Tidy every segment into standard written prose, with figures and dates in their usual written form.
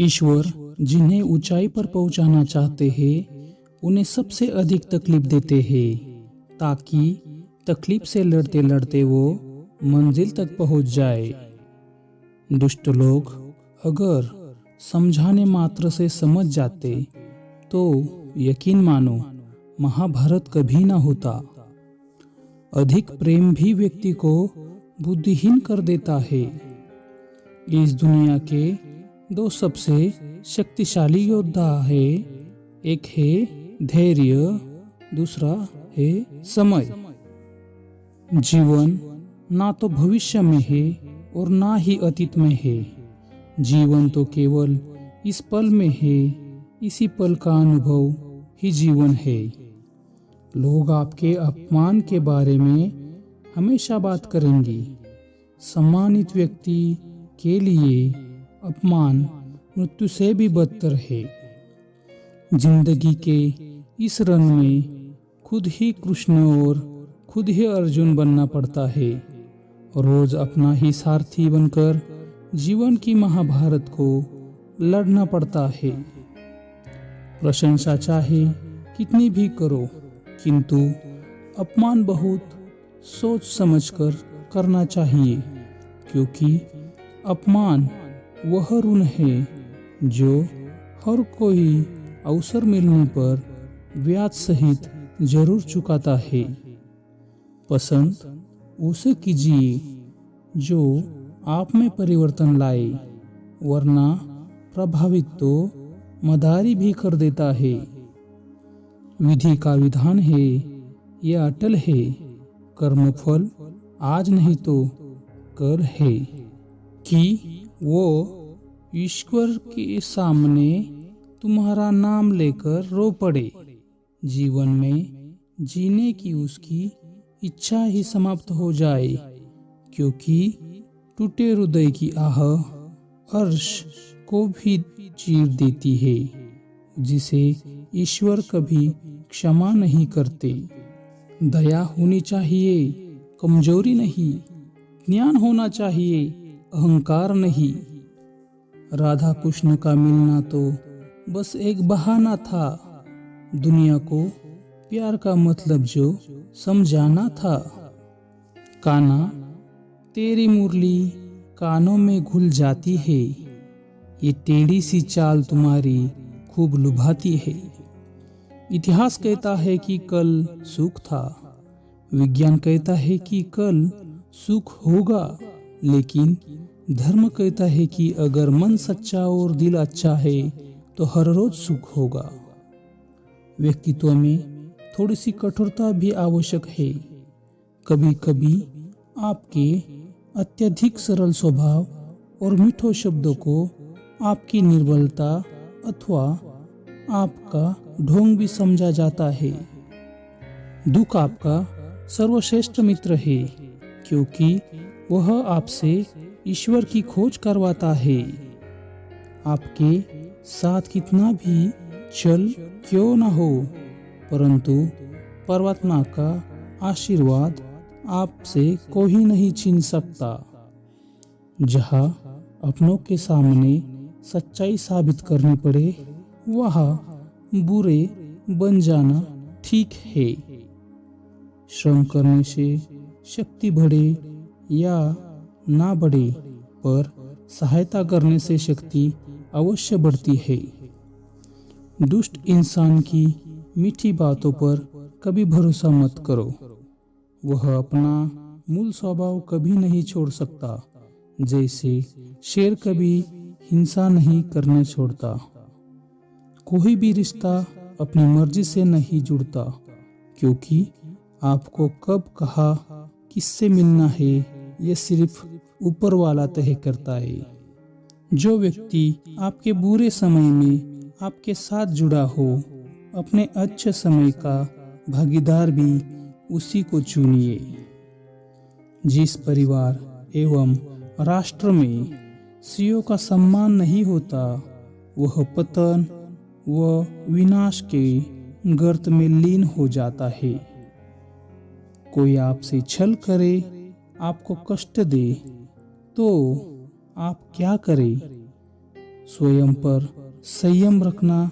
ईश्वर जिन्हें ऊंचाई पर पहुंचाना चाहते हैं उन्हें सबसे अधिक तकलीफ देते हैं ताकि तकलीफ से लड़ते लड़ते वो मंजिल तक पहुंच जाए। दुष्ट लोग अगर समझाने मात्र से समझ जाते तो यकीन मानो महाभारत कभी ना होता। अधिक प्रेम भी व्यक्ति को बुद्धिहीन कर देता है। इस दुनिया के दो सबसे शक्तिशाली योद्धा है, एक है धैर्य, दूसरा है समय। जीवन ना तो भविष्य में है और ना ही अतीत में है। जीवन तो केवल इस पल में है, इसी पल का अनुभव ही जीवन है। लोग आपके अपमान के बारे में हमेशा बात करेंगे। सम्मानित व्यक्ति के लिए अपमान मृत्यु से भी बदतर है। जिंदगी के इस रंग में खुद ही कृष्ण और खुद ही अर्जुन बनना पड़ता है। रोज अपना ही सारथी बनकर जीवन की महाभारत को लड़ना पड़ता है। प्रशंसा चाहे कितनी भी करो, किंतु अपमान बहुत सोच समझकर करना चाहिए, क्योंकि अपमान वह ऋण है जो हर कोई अवसर मिलने पर ब्याज सहित जरूर चुकाता है। पसंद उसे कीजिए जो आप में परिवर्तन लाए, वरना प्रभावित तो मदारी भी कर देता है। विधि का विधान है, यह अटल है, कर्मफल आज नहीं तो कल है। कि वो ईश्वर के सामने तुम्हारा नाम लेकर रो पड़े, जीवन में जीने की उसकी इच्छा ही समाप्त हो जाए, क्योंकि टूटे हृदय की आह अर्श को भी चीर देती है, जिसे ईश्वर कभी क्षमा नहीं करते। दया होनी चाहिए, कमजोरी नहीं। ज्ञान होना चाहिए, अहंकार नहीं। राधा कृष्ण का मिलना तो बस एक बहाना था, दुनिया को प्यार का मतलब जो समझाना था। कान्हा तेरी मुरली कानों में घुल जाती है, ये टेढ़ी सी चाल तुम्हारी खूब लुभाती है। इतिहास कहता है कि कल सुख था, विज्ञान कहता है कि कल सुख होगा, लेकिन धर्म कहता है कि अगर मन सच्चा और दिल अच्छा है तो हर रोज सुख होगा। व्यक्तित्व में थोड़ी सी कठोरता भी आवश्यक है। कभी कभी आपके अत्यधिक सरल स्वभाव और मीठो शब्दों को आपकी निर्बलता अथवा आपका ढोंग भी समझा जाता है। दुख आपका सर्वश्रेष्ठ मित्र है, क्योंकि वह आपसे ईश्वर की खोज करवाता है। आपके साथ कितना भी चल क्यों न हो, परंतु परमात्मा का आशीर्वाद आपसे कोई नहीं छीन सकता। जहाँ अपनों के सामने सच्चाई साबित करनी पड़े, वहाँ बुरे बन जाना ठीक है। श्रम करने से शक्ति बढ़े या ना बढ़े, पर सहायता करने से शक्ति अवश्य बढ़ती है। दुष्ट इंसान की मीठी बातों पर कभी भरोसा मत करो, वह अपना मूल स्वभाव कभी नहीं छोड़ सकता। जैसे शेर कभी हिंसा नहीं करने छोड़ता। कोई भी रिश्ता अपनी मर्जी से नहीं जुड़ता, क्योंकि आपको कब कहा किससे मिलना है यह सिर्फ ऊपर वाला तय करता है। जो व्यक्ति आपके बुरे समय में आपके साथ जुड़ा हो, अपने अच्छे समय का भागीदार भी उसी को चुनिए। जिस परिवार एवं राष्ट्र में स्त्रियों का सम्मान नहीं होता, वह पतन व विनाश के गर्त में लीन हो जाता है। कोई आपसे छल करे, आपको कष्ट दे, तो आप क्या करें? स्वयं पर संयम रखना,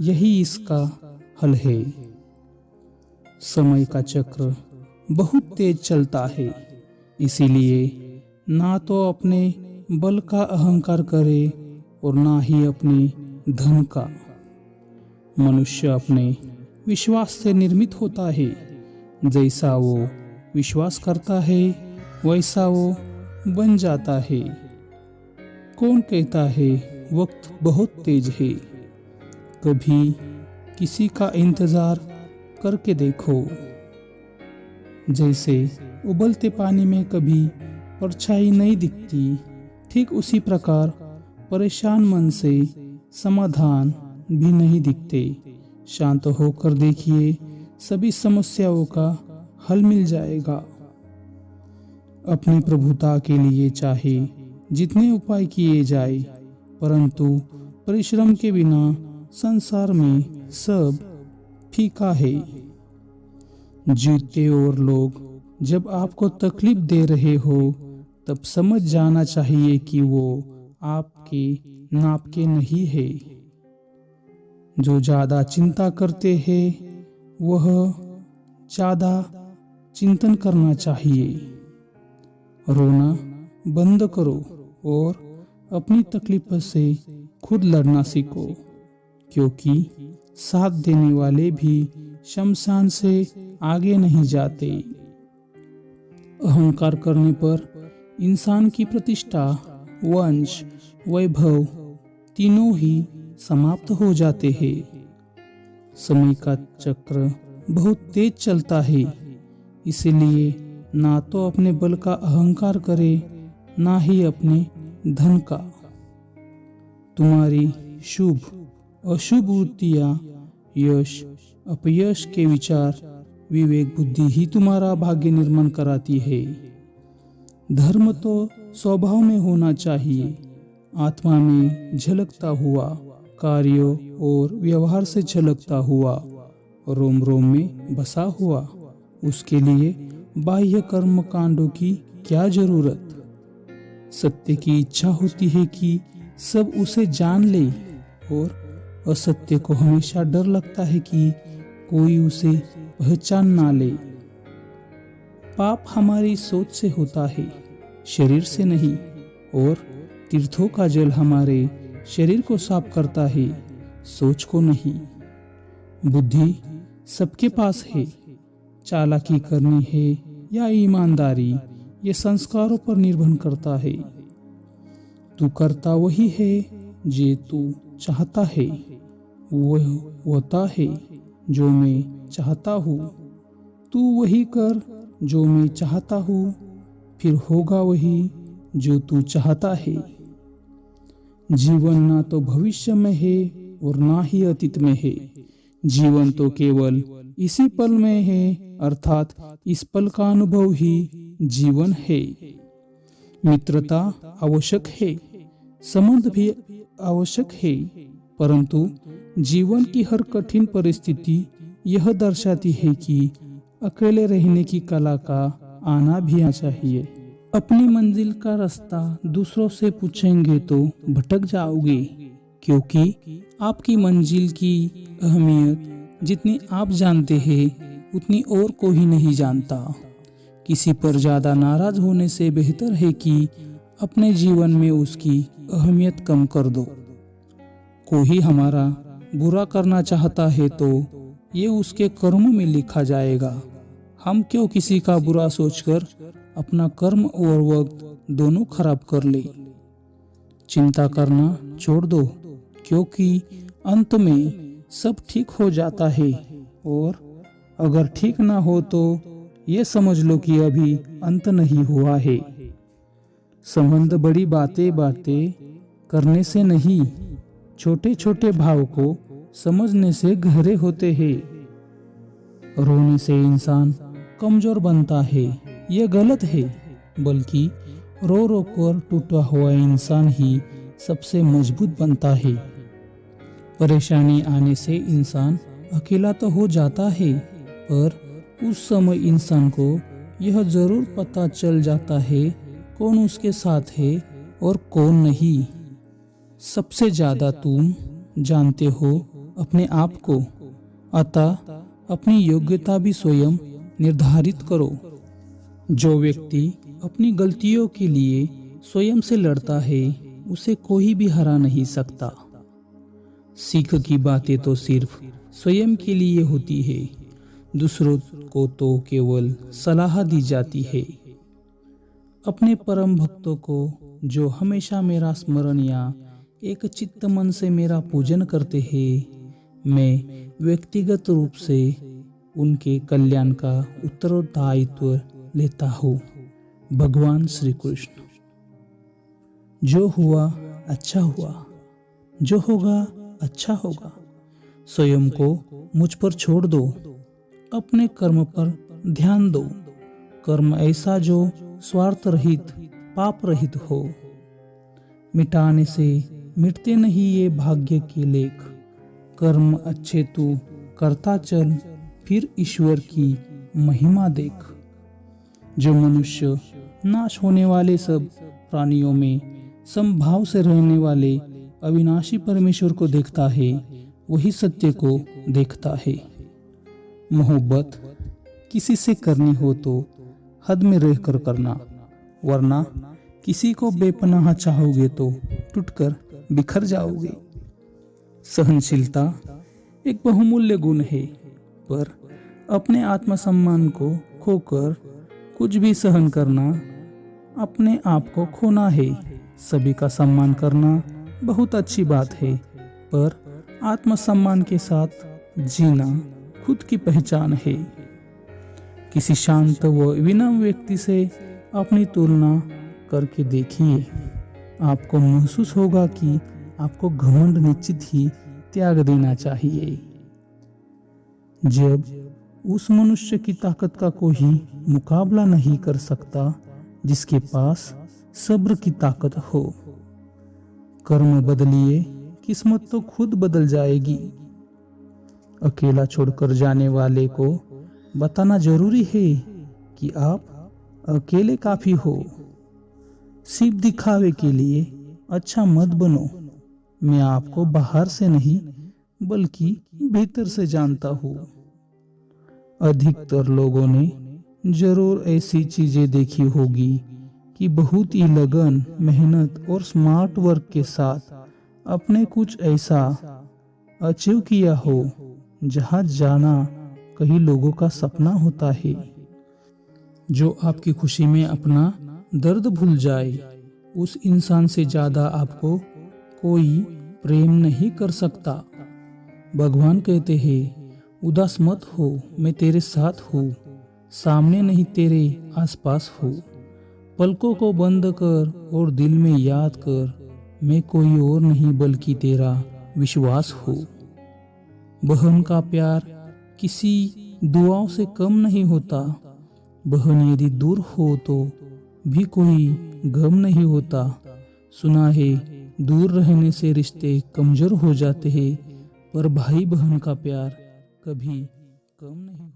यही इसका हल है। समय का चक्र बहुत तेज चलता है, इसीलिए ना तो अपने बल का अहंकार करे और ना ही अपने धन का। मनुष्य अपने विश्वास से निर्मित होता है। जैसा वो विश्वास करता है वैसा वो बन जाता है। कौन कहता है वक्त बहुत तेज है? कभी किसी का इंतजार करके देखो। जैसे उबलते पानी में कभी परछाई नहीं दिखती, ठीक उसी प्रकार परेशान मन से समाधान भी नहीं दिखते। शांत होकर देखिए, सभी समस्याओं का हल मिल जाएगा। अपनी प्रभुता के लिए चाहे जितने उपाय किए जाए, परंतु परिश्रम के बिना संसार में सब फीका है। जीते और लोग जब आपको तकलीफ दे रहे हो, तब समझ जाना चाहिए कि वो आपके नाप के नहीं है। जो ज्यादा चिंता करते हैं वह ज्यादा चिंतन करना चाहिए। रोना बंद करो और अपनी तकलीफ से खुद लड़ना सीखो, क्योंकि साथ देने वाले भी शमशान से आगे नहीं जाते। अहंकार करने पर इंसान की प्रतिष्ठा, वंश, वैभव तीनों ही समाप्त हो जाते हैं। समय का चक्र बहुत तेज चलता है, इसलिए ना तो अपने बल का अहंकार करे, ना ही अपने धन का। तुम्हारी शुभ अशुभ वृत्तियां, यश अपयश के विचार, विवेक बुद्धि ही तुम्हारा भाग्य निर्माण कराती है। धर्म तो स्वभाव में होना चाहिए, आत्मा में झलकता हुआ, कार्यों और व्यवहार से झलकता हुआ, रोम रोम में बसा हुआ। उसके लिए बाह्य कर्म कांडों की क्या जरूरत? सत्य की इच्छा होती है कि सब उसे जान ले, और असत्य को हमेशा डर लगता है कि कोई उसे पहचान ना ले। पाप हमारी सोच से होता है, शरीर से नहीं, और तीर्थों का जल हमारे शरीर को साफ करता है, सोच को नहीं। बुद्धि सबके पास है, चालाकी करनी है या ईमानदारी, ये संस्कारों पर निर्भर करता है। तू करता वही है जे तू चाहता है, वह होता है जो मैं चाहता हूँ। तू वही कर जो मैं चाहता हूँ, फिर होगा वही जो तू चाहता है। जीवन ना तो भविष्य में है और ना ही अतीत में है। जीवन तो केवल इसी पल में है, अर्थात इस पल का अनुभव ही जीवन है। मित्रता आवश्यक है, संबंध भी आवश्यक है, परंतु जीवन की हर कठिन परिस्थिति यह दर्शाती है कि अकेले रहने की कला का आना भी चाहिए। अपनी मंजिल का रास्ता दूसरों से पूछेंगे तो भटक जाओगे, क्योंकि आपकी मंजिल की अहमियत जितनी आप जानते हैं उतनी और कोई नहीं जानता। किसी पर ज्यादा नाराज होने से बेहतर है कि अपने जीवन में उसकी अहमियत कम कर दो। कोई हमारा बुरा करना चाहता है तो ये उसके कर्मों में लिखा जाएगा। हम क्यों किसी का बुरा सोचकर अपना कर्म और वक्त दोनों खराब कर ले। चिंता करना छोड़ दो, क्योंकि अंत में सब ठीक हो जाता है, और अगर ठीक ना हो तो ये समझ लो कि अभी अंत नहीं हुआ है। संबंध बड़ी बातें करने से नहीं, छोटे छोटे भाव को समझने से गहरे होते हैं। रोने से इंसान कमजोर बनता है, यह गलत है, बल्कि रो रो कर टूटा हुआ इंसान ही सबसे मजबूत बनता है। परेशानी आने से इंसान अकेला तो हो जाता है, पर उस समय इंसान को यह जरूर पता चल जाता है कौन उसके साथ है और कौन नहीं। सबसे ज्यादा तुम जानते हो अपने आप को, अतः अपनी योग्यता भी स्वयं निर्धारित करो। जो व्यक्ति अपनी गलतियों के लिए स्वयं से लड़ता है उसे कोई भी हरा नहीं सकता। सीख की बातें तो सिर्फ स्वयं के लिए होती है, दूसरों को तो केवल सलाह दी जाती है। अपने परम भक्तों को जो हमेशा मेरा स्मरण या एक चित्त मन से मेरा पूजन करते हैं, मैं व्यक्तिगत रूप से उनके कल्याण का उत्तरदायित्व लेता हूँ। भगवान श्री कृष्ण। जो हुआ अच्छा हुआ, जो होगा अच्छा होगा। स्वयं को मुझ पर छोड़ दो, अपने कर्म पर ध्यान दो। कर्म ऐसा जो स्वार्थ रहित, पाप रहित हो। मिटाने से मिटते नहीं ये भाग्य के लेख। कर्म अच्छे तू करता चल, फिर ईश्वर की महिमा देख। जो मनुष्य नाश होने वाले सब प्राणियों में समभाव से रहने वाले अविनाशी परमेश्वर को देखता है, वही सत्य को देखता है। मोहब्बत किसी से करनी हो तो हद में रहकर करना, वरना किसी को बेपनाह चाहोगे तो टूटकर बिखर जाओगे। सहनशीलता एक बहुमूल्य गुण है, पर अपने आत्मसम्मान को खोकर कुछ भी सहन करना अपने आप को खोना है। सभी का सम्मान करना बहुत अच्छी बात है, पर आत्मसम्मान के साथ जीना खुद की पहचान है। किसी शांत व विनम्र व्यक्ति से अपनी तुलना करके देखिए, आपको महसूस होगा कि आपको घमंड निश्चित ही त्याग देना चाहिए। जब उस मनुष्य की ताकत का कोई मुकाबला नहीं कर सकता जिसके पास सब्र की ताकत हो। कर्म बदलिए, किस्मत तो खुद बदल जाएगी। अकेला छोड़कर जाने वाले को बताना जरूरी है कि आप अकेले काफी हो। सिर्फ दिखावे के लिए अच्छा मत बनो। मैं आपको बाहर से नहीं बल्कि भीतर से जानता हूँ। अधिकतर लोगों ने जरूर ऐसी चीजें देखी होगी कि बहुत ही लगन, मेहनत और स्मार्ट वर्क के साथ अपने कुछ ऐसा अचीव किया हो जहां जाना कई लोगों का सपना होता है। जो आपकी खुशी में अपना दर्द भूल जाए, उस इंसान से ज्यादा आपको कोई प्रेम नहीं कर सकता। भगवान कहते हैं, उदास मत हो, मैं तेरे साथ हूँ, सामने नहीं तेरे आसपास हूँ। पलकों को बंद कर और दिल में याद कर, मैं कोई और नहीं बल्कि तेरा विश्वास हूँ। बहन का प्यार किसी दुआओं से कम नहीं होता। बहन यदि दूर हो तो भी कोई गम नहीं होता। सुना है दूर रहने से रिश्ते कमजोर हो जाते हैं, पर भाई बहन का प्यार कभी कम नहीं